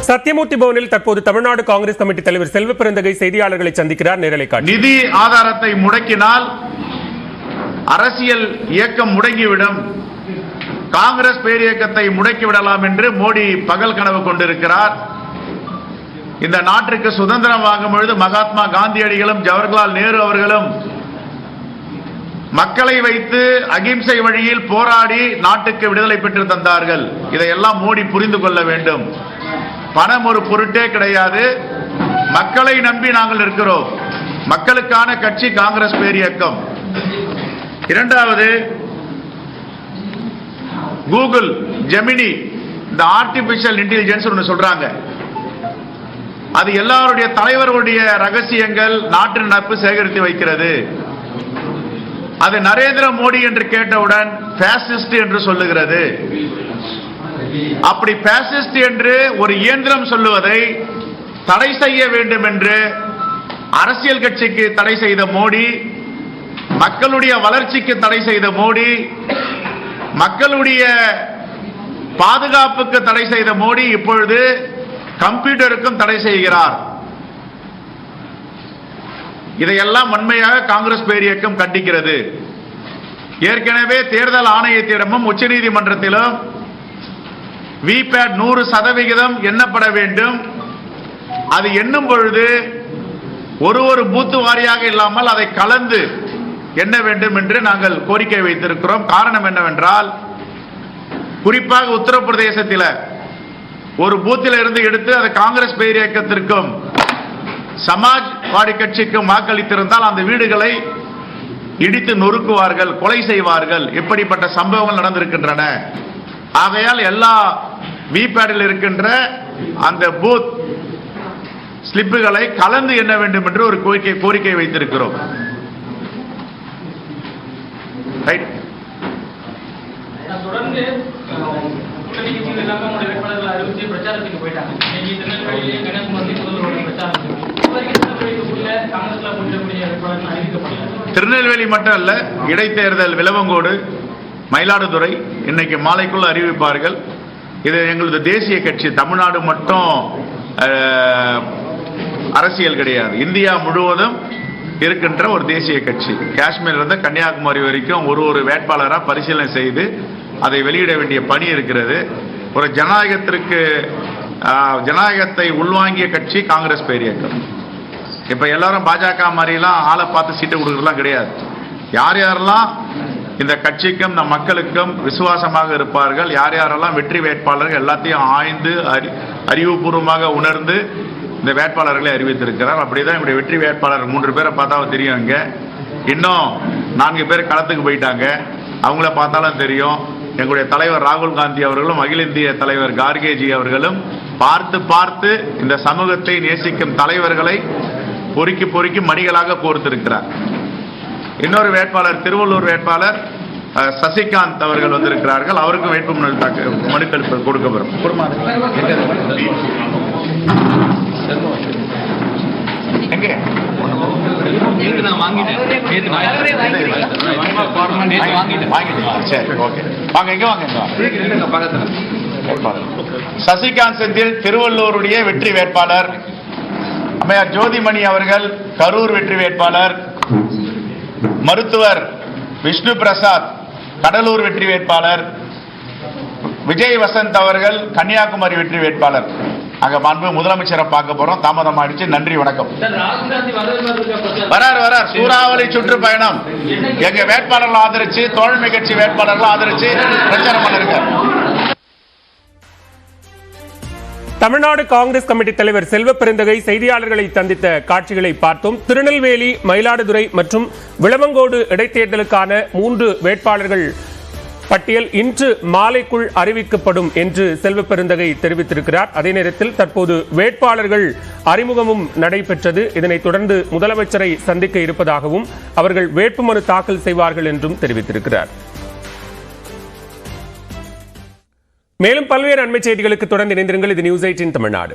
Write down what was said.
சத்தியமூர்த்தி பவனில் தற்போது தமிழ்நாடு காங்கிரஸ் கமிட்டி தலைவர் செல்வ பெருந்தகை செய்தியாளர்களை சந்திக்கிறார். நேரலை காட்சி. நிதி ஆதாரத்தை முடக்கினால் அரசியல் இயக்கம் முடங்கிவிடும், காங்கிரஸ் பேரியக்கத்தை முடக்கிவிடலாம் என்று மோடி பகல் கனவு கொண்டிருக்கிறார். இந்த நாட்டிற்கு சுதந்திரம் வாங்கும் பொழுது மகாத்மா காந்தியடிகளும் ஜவஹர்லால் நேரு அவர்களும் மக்களை வைத்து அகிம்சை வழியில் போராடி நாட்டுக்கு விடுதலை பெற்று தந்தார்கள். இதையெல்லாம் மோடி புரிந்து கொள்ள வேண்டும். பணம் ஒரு பொருட்டே கிடையாது. மக்களை நம்பி நாங்கள் இருக்கிறோம். மக்களுக்கான கட்சி காங்கிரஸ் பேரியக்கம். இரண்டாவது, கூகுள், ஜெமினி, இந்த ஆர்டிபிஷியல் இன்டெலிஜென்ஸ் ஒன்று சொல்றாங்க. அது எல்லாருடைய தலைவர்களுடைய ரகசியங்கள், நாட்டு நடப்பு சேகரித்து வைக்கிறது. அது நரேந்திர மோடி என்று கேட்டவுடன் பாசிஸ்ட் என்று சொல்லுகிறது. அப்படி பாசிஸ்ட் என்று ஒரு இயந்திரம் சொல்லுவதை தடை செய்ய வேண்டும் என்று அரசியல் கட்சிக்கு தடை செய்த மோடி, மக்களுடைய வளர்ச்சிக்கு தடை செய்த மோடி, மக்களுடைய பாதுகாப்புக்கு தடை செய்த மோடி இப்பொழுது கம்ப்யூட்டருக்கும் தடை செய்கிறார். இதையெல்லாம் வன்மையாக காங்கிரஸ் பேரியக்கம் கண்டிக்கிறது. ஏற்கனவே தேர்தல் ஆணையத்திடமும் உச்சநீதிமன்றத்திலும் விபேட் 100% எண்ணப்பட வேண்டும். அது எண்ணும் பொழுது ஒரு பூத்து வாரியாக இல்லாமல் அதை கலந்து எண்ண வேண்டும் என்று நாங்கள் கோரிக்கை வைத்திருக்கிறோம். காரணம் என்னவென்றால், குறிப்பாக உத்தரப்பிரதேசத்தில் ஒரு பூத்தில் இருந்து எடுத்து அது காங்கிரஸ் பேரியக்கத்திற்கும் சமாஜ்வாடி கட்சிக்கும் வாக்களித்திருந்தால் அந்த வீடுகளை இடித்து நொறுக்குவார்கள், கொலை செய்வார்கள். இப்படிப்பட்ட சம்பவங்கள் நடந்திருக்கின்றன. ஆகையால் எல்லா விபேடில் இருக்கின்ற அந்த பூத் ஸ்லிப்புகளை கலந்து எண்ண வேண்டும் என்று ஒரு கோரிக்கை வைத்திருக்கிறோம். திருநெல்வேலி மட்டும் அல்ல, இடைத்தேர்தல் விளவங்கோடு, மயிலாடுதுறை இன்னைக்கு மாலைக்குள்ள அறிவிப்பார்கள். இது எங்களது தேசிய கட்சி. தமிழ்நாடு மட்டும் அரசியல் கிடையாது, இந்தியா முழுவதும் இருக்கின்ற ஒரு தேசிய கட்சி. காஷ்மீர்ல இருந்து கன்னியாகுமரி வரைக்கும் ஒரு வேட்பாளராக பரிசீலனை செய்து அதை வெளியிட வேண்டிய பணி இருக்கிறது. ஒரு ஜனநாயகத்தை உள்வாங்கிய கட்சி காங்கிரஸ் பேரியக்கம். இப்ப எல்லாரும் பாஜக மாதிரிலாம் ஆளை பார்த்து சீட்டு கொடுக்கறதுலாம் கிடையாது. யார் யாரெல்லாம் இந்த கட்சிக்கும் இந்த மக்களுக்கும் விசுவாசமாக இருப்பார்கள், யார் யாரெல்லாம் வெற்றி வேட்பாளர்கள் எல்லாத்தையும் ஆய்ந்து அறிவுபூர்வமாக உணர்ந்து இந்த வேட்பாளர்களை அறிவித்திருக்கிறார். அப்படிதான் இப்படி வெற்றி வேட்பாளர் 3 பேரை பார்த்தாலும் தெரியும். இங்க இன்னும் 4 பேர் களத்துக்கு போயிட்டாங்க, அவங்கள பார்த்தாலும் தெரியும். எங்களுடைய தலைவர் ராகுல் காந்தி அவர்களும் அகில இந்திய தலைவர் கார்கேஜி அவர்களும் பார்த்து இந்த சமூகத்தை நேசிக்கும் தலைவர்களை பொறுக்கி மணிகளாக கோர்த்திருக்கிறார். இன்னொரு வேட்பாளர், திருவள்ளூர் வேட்பாளர் சசிகாந்த் அவர்கள் வந்திருக்கிறார்கள். அவருக்கும் வேட்பு மனுக்கள் கொடுக்கப்படும். சசிகாந்த் செந்தில் திருவள்ளூருடைய வெற்றி வேட்பாளர். அம்மையார் ஜோதிமணி அவர்கள் கரூர் வெற்றி வேட்பாளர். மருத்துவர் விஷ்ணு பிரசாத் கடலூர் வெற்றி வேட்பாளர். விஜய் வசந்த் அவர்கள் கன்னியாகுமரி வெற்றி வேட்பாளர். அங்க மாண்பு முதலமைச்சரை பார்க்க போறோம். தாமதம் ஆயிடுச்சு. நன்றி, வணக்கம். வரார் சூறாவளி சுற்றுப்பயணம். எங்க வேட்பாளர்கள் ஆதரிச்சு, தோழமை கட்சி வேட்பாளர்கள் ஆதரிச்சு பிரச்சாரம் பண்ணிருக்க. தமிழ்நாடு காங்கிரஸ் கமிட்டி தலைவர் செல்வ பெருந்தகை செய்தியாளர்களை சந்தித்த காட்சிகளை பார்த்தோம். திருநெல்வேலி, மயிலாடுதுறை மற்றும் விளவங்கோடு இடைத்தேர்தலுக்கான 3 வேட்பாளர்கள் பட்டியல் இன்று மாலைக்குள் அறிவிக்கப்படும் என்று செல்வ பெருந்தகை தெரிவித்திருக்கிறார். அதே நேரத்தில் தற்போது வேட்பாளர்கள் அறிமுகமும் நடைபெற்றது. இதனைத் தொடர்ந்து முதலமைச்சரை சந்திக்க இருப்பதாகவும் அவர்கள் வேட்புமனு தாக்கல் செய்வார்கள் என்றும் தெரிவித்திருக்கிறார். மேலும் பல்வேறு அண்மை செய்திகளுக்கு தொடர்ந்து இணைந்திருங்கள். இது நியூஸ் 18 தமிழ்நாடு.